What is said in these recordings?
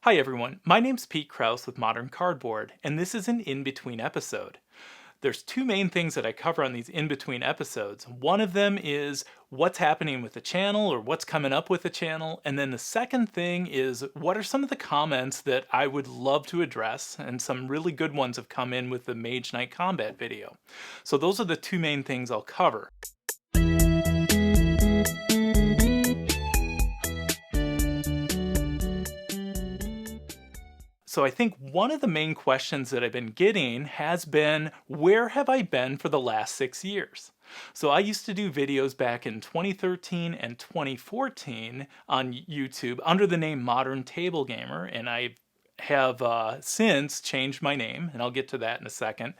Hi everyone, my name's Pete Krause with Modern Cardboard, and this is an in-between episode. There's two main things that I cover on these in-between episodes. One of them is what's happening with the channel or what's coming up with the channel, and then the second thing is what are some of the comments that I would love to address, and some really good ones have come in with the Mage Knight combat video. So those are the two main things I'll cover. So I think one of the main questions that I've been getting has been, where have I been for the last 6 years? So I used to do videos back in 2013 and 2014 on YouTube under the name Modern Table Gamer, and I have since changed my name, and I'll get to that in a second.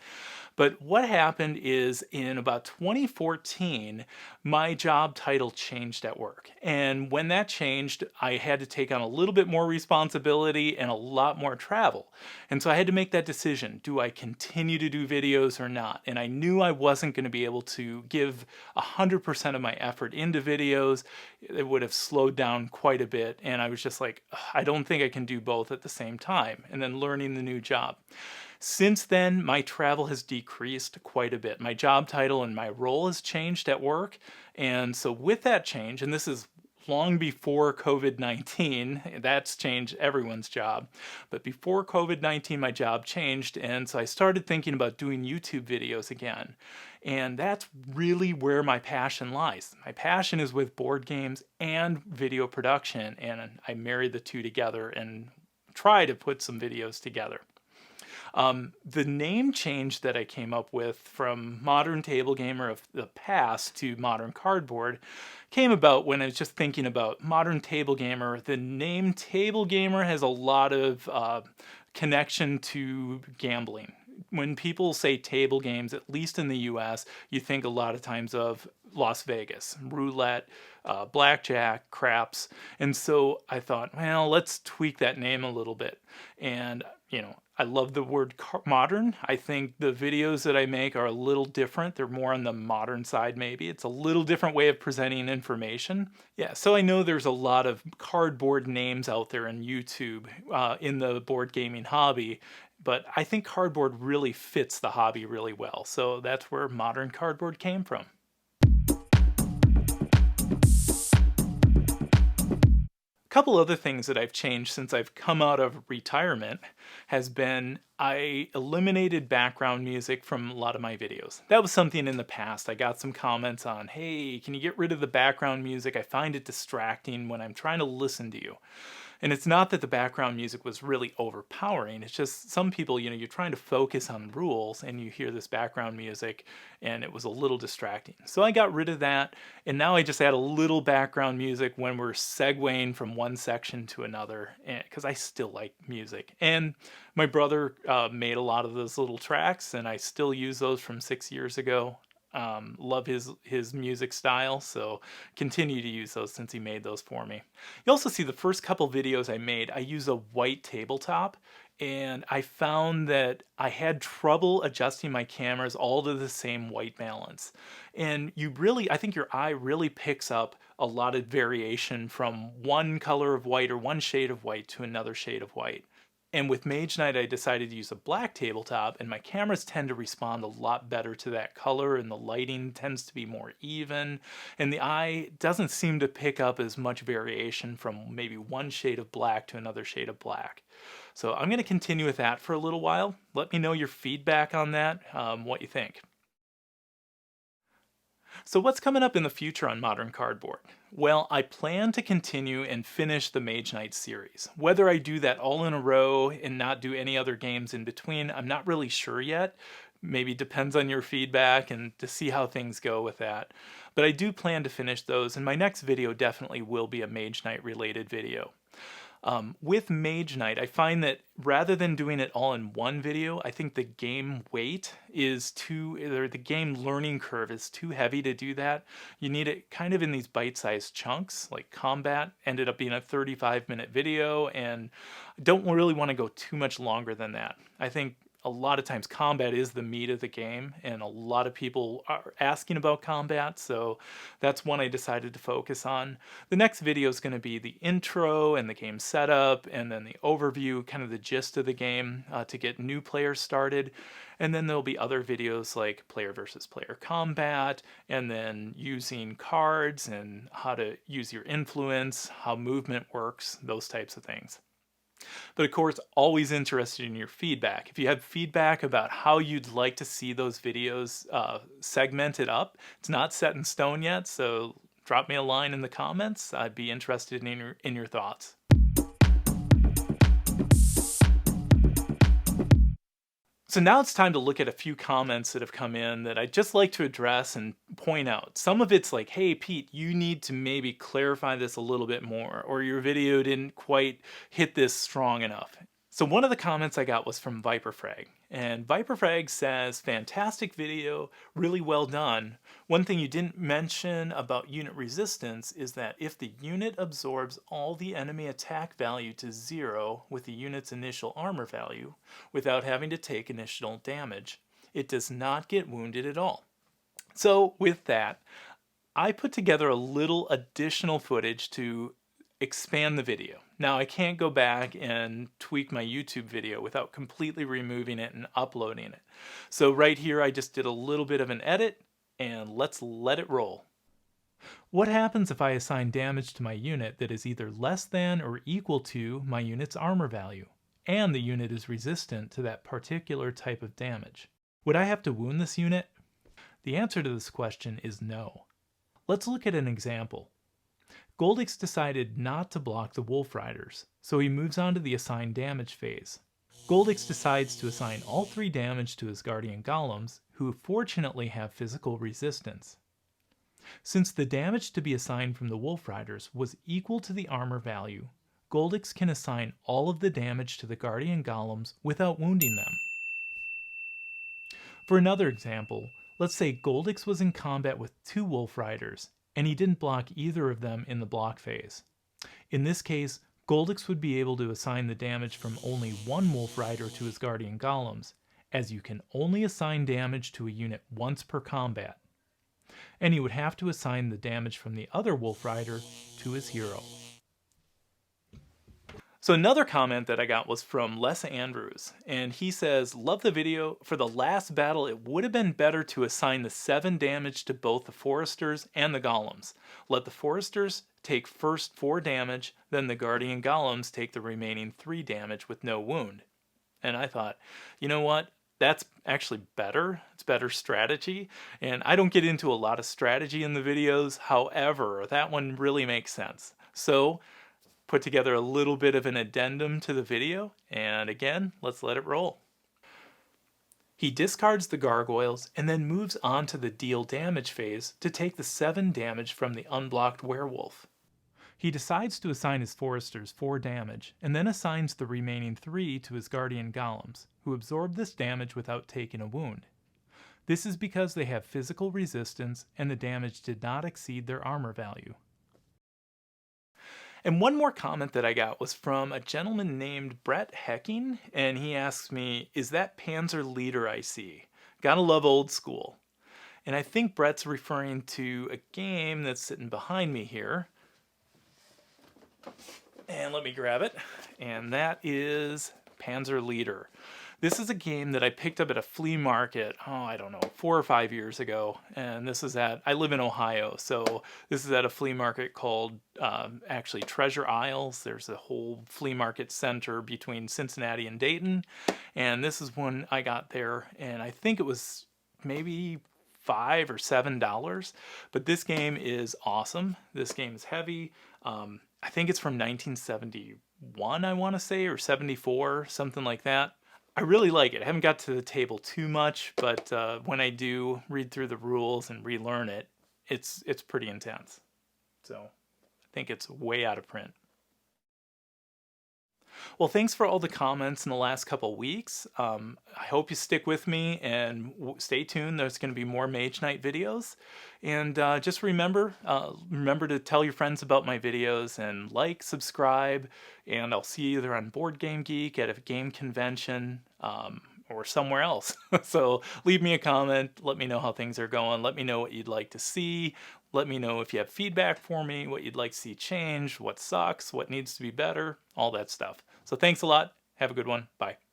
But what happened is in about 2014, my job title changed at work. And when that changed, I had to take on a little bit more responsibility and a lot more travel. And so I had to make that decision. Do I continue to do videos or not? And I knew I wasn't going to be able to give 100% of my effort into videos. It would have slowed down quite a bit. And I was just like, I don't think I can do both at the same time. And then learning the new job. Since then, my travel has decreased quite a bit. My job title and my role has changed at work. And so with that change, and this is long before COVID-19, that's changed everyone's job. But before COVID-19, my job changed. And so I started thinking about doing YouTube videos again. And that's really where my passion lies. My passion is with board games and video production. And I marry the two together and try to put some videos together. The name change that I came up with from Modern Table Gamer of the past to Modern Cardboard came about when I was just thinking about Modern Table Gamer. The name Table Gamer has a lot of connection to gambling. When people say table games, at least in the US, you think a lot of times of Las Vegas, roulette, blackjack, craps. And so I thought, well, let's tweak that name a little bit. And, I love the word modern. I think the videos that I make are a little different. They're more on the modern side, maybe. It's a little different way of presenting information. Yeah, so I know there's a lot of cardboard names out there in YouTube in the board gaming hobby, but I think cardboard really fits the hobby really well. So that's where Modern Cardboard came from. A couple other things that I've changed since I've come out of retirement has been I eliminated background music from a lot of my videos. That was something in the past. I got some comments on, hey, can you get rid of the background music? I find it distracting when I'm trying to listen to you. And it's not that the background music was really overpowering. It's just some people, you're trying to focus on rules and you hear this background music and it was a little distracting. So I got rid of that. And now I just add a little background music when we're segueing from one section to another because I still like music. And my brother made a lot of those little tracks and I still use those from 6 years ago. Love his music style, so continue to use those since he made those for me. You also see the first couple videos I made, I use a white tabletop, and I found that I had trouble adjusting my cameras all to the same white balance. And I think your eye really picks up a lot of variation from one color of white or one shade of white to another shade of white. And with Mage Knight, I decided to use a black tabletop, and my cameras tend to respond a lot better to that color, and the lighting tends to be more even, and the eye doesn't seem to pick up as much variation from maybe one shade of black to another shade of black. So I'm going to continue with that for a little while. Let me know your feedback on that, what you think. So what's coming up in the future on Modern Cardboard? Well, I plan to continue and finish the Mage Knight series. Whether I do that all in a row and not do any other games in between, I'm not really sure yet. Maybe depends on your feedback and to see how things go with that. But I do plan to finish those, and my next video definitely will be a Mage Knight related video. With Mage Knight, I find that rather than doing it all in one video, I think the game weight is the game learning curve is too heavy to do that. You need it kind of in these bite-sized chunks, like Combat ended up being a 35-minute video, and don't really want to go too much longer than that. I think a lot of times combat is the meat of the game, and a lot of people are asking about combat, so that's one I decided to focus on. The next video is going to be the intro and the game setup, and then the overview, kind of the gist of the game to get new players started. And then there'll be other videos like player versus player combat, and then using cards and how to use your influence, how movement works, those types of things. But of course, always interested in your feedback. If you have feedback about how you'd like to see those videos segmented up, it's not set in stone yet, so drop me a line in the comments. I'd be interested in your thoughts. So now it's time to look at a few comments that have come in that I'd just like to address and point out. Some of it's like, hey Pete, you need to maybe clarify this a little bit more, or your video didn't quite hit this strong enough. So one of the comments I got was from Viperfrag, and Viperfrag says, fantastic video, really well done. One thing you didn't mention about unit resistance is that if the unit absorbs all the enemy attack value to 0 with the unit's initial armor value, without having to take initial damage, it does not get wounded at all. So with that, I put together a little additional footage to expand the video. Now I can't go back and tweak my YouTube video without completely removing it and uploading it. So right here I just did a little bit of an edit, and let's let it roll. What happens if I assign damage to my unit that is either less than or equal to my unit's armor value, and the unit is resistant to that particular type of damage? Would I have to wound this unit? The answer to this question is no. Let's look at an example. Goldix decided not to block the Wolf Riders, so he moves on to the assign damage phase. Goldix decides to assign all 3 damage to his Guardian Golems, who fortunately have physical resistance. Since the damage to be assigned from the Wolf Riders was equal to the armor value, Goldix can assign all of the damage to the Guardian Golems without wounding them. For another example, let's say Goldix was in combat with 2 Wolf Riders, and he didn't block either of them in the block phase. In this case, Goldix would be able to assign the damage from only 1 Wolf Rider to his Guardian Golems, as you can only assign damage to a unit once per combat. And he would have to assign the damage from the other Wolf Rider to his hero. So another comment that I got was from Les Andrews, and he says, love the video. For the last battle, it would have been better to assign the 7 damage to both the Foresters and the Golems. Let the Foresters take first 4 damage, then the Guardian Golems take the remaining 3 damage with no wound. And I thought, you know what? That's actually better. It's better strategy. And I don't get into a lot of strategy in the videos. However, that one really makes sense. So put together a little bit of an addendum to the video, and again, let's let it roll. He discards the gargoyles and then moves on to the deal damage phase to take the 7 damage from the unblocked werewolf. He decides to assign his foresters 4 damage, and then assigns the remaining 3 to his guardian golems, who absorb this damage without taking a wound. This is because they have physical resistance and the damage did not exceed their armor value. And one more comment that I got was from a gentleman named Brett Hecking, and he asks me, is that Panzer Leader I see? Gotta love old school. And I think Brett's referring to a game that's sitting behind me here. And let me grab it. And that is Panzer Leader. This is a game that I picked up at a flea market, I don't know, 4 or 5 years ago. And this is I live in Ohio, so this is at a flea market called, actually Treasure Isles. There's a whole flea market center between Cincinnati and Dayton. And this is one I got there, and I think it was maybe $5 or $7. But this game is awesome. This game is heavy. I think it's from 1971, I want to say, or 74, something like that. I really like it. I haven't got to the table too much, but when I do read through the rules and relearn it, it's pretty intense. So I think it's way out of print. Well, thanks for all the comments in the last couple weeks. I hope you stick with me and stay tuned. There's going to be more Mage Knight videos. And just remember to tell your friends about my videos and like, subscribe, and I'll see you either on Board Game Geek, at a game convention, or somewhere else. So leave me a comment, let me know how things are going, let me know what you'd like to see, let me know if you have feedback for me, what you'd like to see change, what sucks, what needs to be better, all that stuff. So thanks a lot, have a good one, bye.